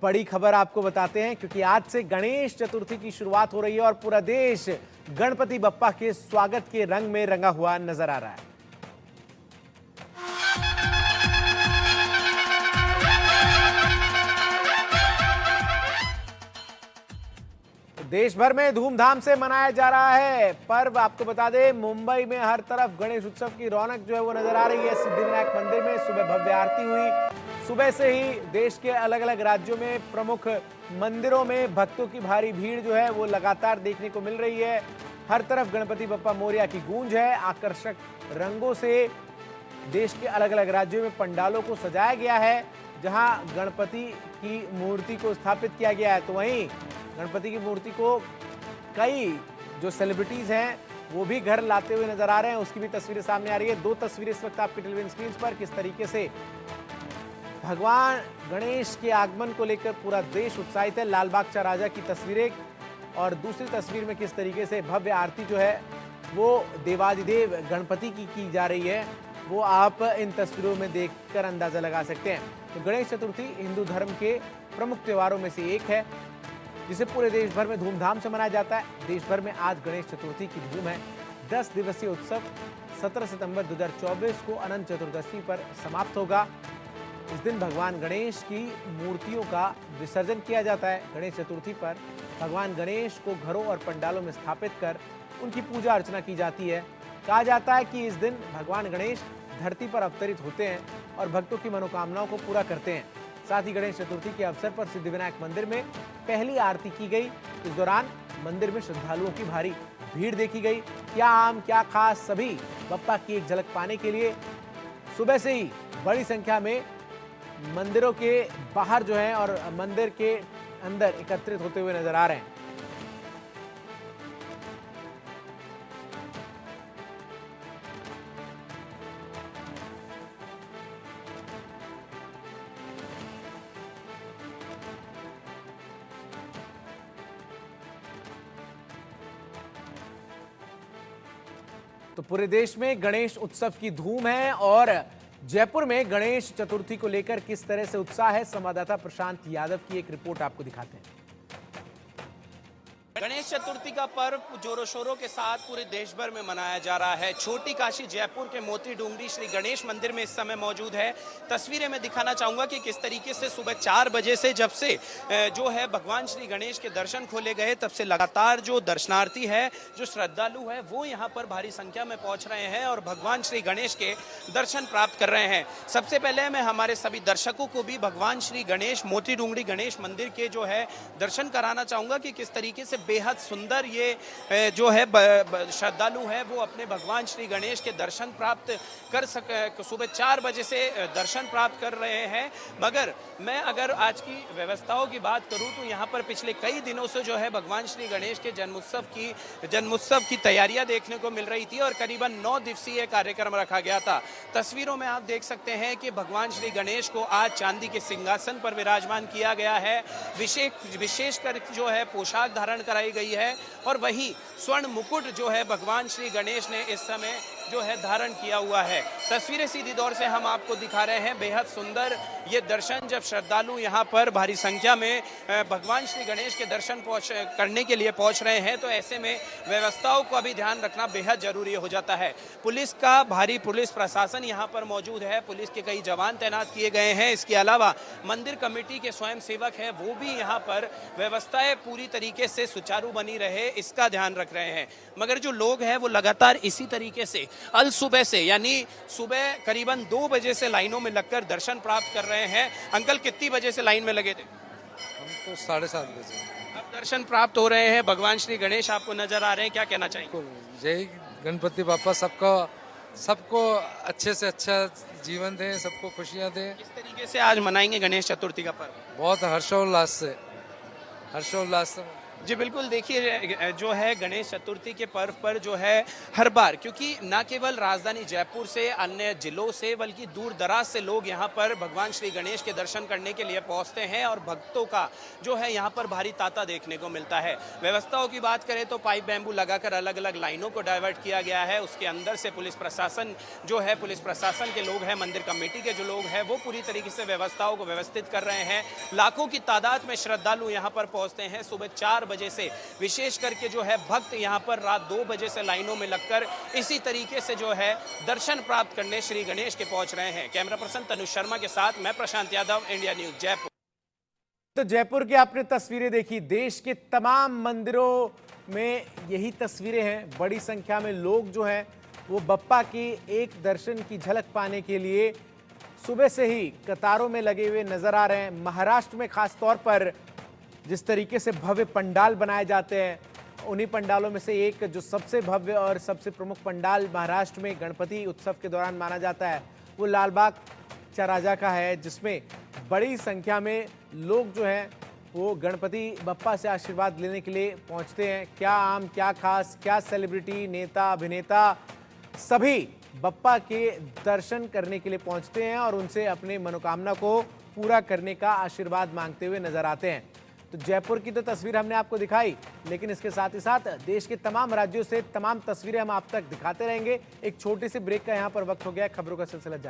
बड़ी खबर आपको बताते हैं, क्योंकि आज से गणेश चतुर्थी की शुरुआत हो रही है और पूरा देश गणपति बप्पा के स्वागत के रंग में रंगा हुआ नजर आ रहा है। देश भर में धूमधाम से मनाया जा रहा है पर्व। आपको बता दें, मुंबई में हर तरफ गणेश उत्सव की रौनक जो है वो नजर आ रही है। सिद्धिविनायक मंदिर में सुबह भव्य आरती हुई। सुबह से ही देश के अलग अलग राज्यों में प्रमुख मंदिरों में भक्तों की भारी भीड़ जो है वो लगातार देखने को मिल रही है। हर तरफ गणपति बप्पा मोरया की गूंज है। आकर्षक रंगों से देश के अलग अलग राज्यों में पंडालों को सजाया गया है, जहां गणपति की मूर्ति को स्थापित किया गया है। तो वहीं गणपति की मूर्ति को कई जो सेलिब्रिटीज हैं वो भी घर लाते हुए नजर आ रहे हैं, उसकी भी तस्वीरें सामने आ रही है। दो तस्वीरें इस वक्त आपकी टेलीविजन स्क्रीन पर, किस तरीके से भगवान गणेश के आगमन को लेकर पूरा देश उत्साहित है। लाल बाग चा राजा की तस्वीरें, और दूसरी तस्वीर में किस तरीके से भव्य आरती जो है वो देवादिदेव गणपति की जा रही है, वो आप इन तस्वीरों में देखकर अंदाजा लगा सकते हैं। तो गणेश चतुर्थी हिंदू धर्म के प्रमुख त्योहारों में से एक है, जिसे पूरे देश भर में धूमधाम से मनाया जाता है। देश भर में आज गणेश चतुर्थी की धूम है। 10 दिवसीय उत्सव 17 सितंबर 2024 को अनंत चतुर्दशी पर समाप्त होगा। इस दिन भगवान गणेश की मूर्तियों का विसर्जन किया जाता है। गणेश चतुर्थी पर भगवान गणेश को घरों और पंडालों में स्थापित कर उनकी पूजा अर्चना की जाती है। कहा जाता है कि इस दिन भगवान गणेश धरती पर अवतरित होते हैं और भक्तों की मनोकामनाओं को पूरा करते हैं। साथ ही गणेश चतुर्थी के अवसर पर सिद्धिविनायक मंदिर में पहली आरती की गई। इस दौरान मंदिर में श्रद्धालुओं की भारी भीड़ देखी गई। क्या आम क्या खास, सभी बप्पा की एक झलक पाने के लिए सुबह से ही बड़ी संख्या में मंदिरों के बाहर जो है और मंदिर के अंदर एकत्रित होते हुए नजर आ रहे हैं। तो पूरे देश में गणेश उत्सव की धूम है, और जयपुर में गणेश चतुर्थी को लेकर किस तरह से उत्साह है, संवाददाता प्रशांत यादव की एक रिपोर्ट आपको दिखाते हैं। गणेश चतुर्थी का पर्व जोरों शोरों के साथ पूरे देश भर में मनाया जा रहा है। छोटी काशी जयपुर के मोती डूंगरी श्री गणेश मंदिर में इस समय मौजूद है। तस्वीरें मैं दिखाना चाहूंगा कि किस तरीके से सुबह 4 बजे से जब से जो है भगवान श्री गणेश के दर्शन खोले गए, तब से लगातार जो दर्शनार्थी है, जो श्रद्धालु है, वो यहाँ पर भारी संख्या में पहुंच रहे हैं और भगवान श्री गणेश के दर्शन प्राप्त कर रहे हैं। सबसे पहले मैं हमारे सभी दर्शकों को भी भगवान श्री गणेश मोती डूंगरी गणेश मंदिर के जो है दर्शन कराना चाहूंगा कि किस तरीके से बेहद सुंदर ये जो है श्रद्धालु है वो अपने भगवान श्री गणेश के दर्शन प्राप्त कर सके। सुबह 4 बजे से दर्शन प्राप्त कर रहे हैं। मगर मैं अगर आज की व्यवस्थाओं की बात करूं तो यहाँ पर पिछले कई दिनों से जो है भगवान श्री गणेश के जन्मोत्सव की तैयारियां देखने को मिल रही थी और करीबन 9 दिवसीय कार्यक्रम रखा गया था। तस्वीरों में आप देख सकते हैं कि भगवान श्री गणेश को आज चांदी के सिंहासन पर विराजमान किया गया है। विशेषकर जो है पोशाक धारण कराई गई है और वही स्वर्ण मुकुट जो है भगवान श्री गणेश ने इस समय जो है धारण किया हुआ है। तस्वीरें सीधी दौर से हम आपको दिखा रहे हैं। बेहद सुंदर ये दर्शन, जब श्रद्धालु यहाँ पर भारी संख्या में भगवान श्री गणेश के दर्शन करने के लिए पहुँच रहे हैं, तो ऐसे में व्यवस्थाओं का भी ध्यान रखना बेहद जरूरी हो जाता है। पुलिस का भारी पुलिस प्रशासन यहाँ पर मौजूद है। पुलिस के कई जवान तैनात किए गए हैं। इसके अलावा मंदिर कमेटी के स्वयं सेवक है, वो भी यहाँ पर व्यवस्थाएं पूरी तरीके से सुचारू बनी रहे इसका ध्यान रख रहे हैं। मगर जो लोग हैं वो लगातार इसी तरीके से अल सुबह से, यानी सुबह करीबन 2 बजे से लाइनों में लगकर दर्शन प्राप्त कर रहे हैं। अंकल, कितनी बजे से लाइन में लगे थे? हम तो 7:30 बजे। अब दर्शन प्राप्त हो रहे हैं, भगवान श्री गणेश आपको नजर आ रहे हैं, क्या कहना चाहिए? जय गणपति बापा सबको अच्छे से अच्छा जीवन दें, सबको खुशियां दें। किस तरीके से आज मनाएंगे गणेश चतुर्थी का पर्व? बहुत हर्षोल्लास से जी बिल्कुल, देखिए जो है गणेश चतुर्थी के पर्व पर जो है हर बार, क्योंकि न केवल राजधानी जयपुर से, अन्य जिलों से, बल्कि दूर दराज से लोग यहाँ पर भगवान श्री गणेश के दर्शन करने के लिए पहुँचते हैं और भक्तों का जो है यहाँ पर भारी तांता देखने को मिलता है। व्यवस्थाओं की बात करें तो पाइप बैम्बू लगाकर अलग अलग लाइनों को डाइवर्ट किया गया है। उसके अंदर से पुलिस प्रशासन जो है, पुलिस प्रशासन के लोग हैं, मंदिर कमेटी के जो लोग हैं, वो पूरी तरीके से व्यवस्थाओं को व्यवस्थित कर रहे हैं। लाखों की तादाद में श्रद्धालु यहाँ पर पहुँचते हैं। सुबह 4 बजे से विशेष करके जो है भक्त यहां पर रात 2 बजे से लाइनों में लगकर इसी तरीके से जो है दर्शन प्राप्त करने श्री गणेश के पहुंच रहे हैं। कैमरा पर्सन तनुष शर्मा के साथ मैं प्रशांत यादव, इंडिया न्यूज जयपुर। तो जयपुर की आपने तस्वीरें देखी, देश के तमाम मंदिरों में यही तस्वीरें हैं। बड़ी संख्या में लोग जो हैं वो बप्पा की एक दर्शन की झलक पाने के लिए सुबह से ही कतारों में लगे हुए नजर आ रहे हैं। महाराष्ट्र में खास तौर पर जिस तरीके से भव्य पंडाल बनाए जाते हैं, उन्हीं पंडालों में से एक जो सबसे भव्य और सबसे प्रमुख पंडाल महाराष्ट्र में गणपति उत्सव के दौरान माना जाता है, वो लालबाग राजा का है, जिसमें बड़ी संख्या में लोग जो हैं वो गणपति बप्पा से आशीर्वाद लेने के लिए पहुंचते हैं। क्या आम, क्या खास, क्या सेलिब्रिटी, नेता, अभिनेता, सभी बप्पा के दर्शन करने के लिए पहुंचते हैं और उनसे अपने मनोकामना को पूरा करने का आशीर्वाद मांगते हुए नजर आते हैं। तो जयपुर की तो तस्वीर हमने आपको दिखाई, लेकिन इसके साथ ही साथ देश के तमाम राज्यों से तमाम तस्वीरें हम आप तक दिखाते रहेंगे। एक छोटी सी ब्रेक का यहाँ पर वक्त हो गया है, खबरों का सिलसिला जारी।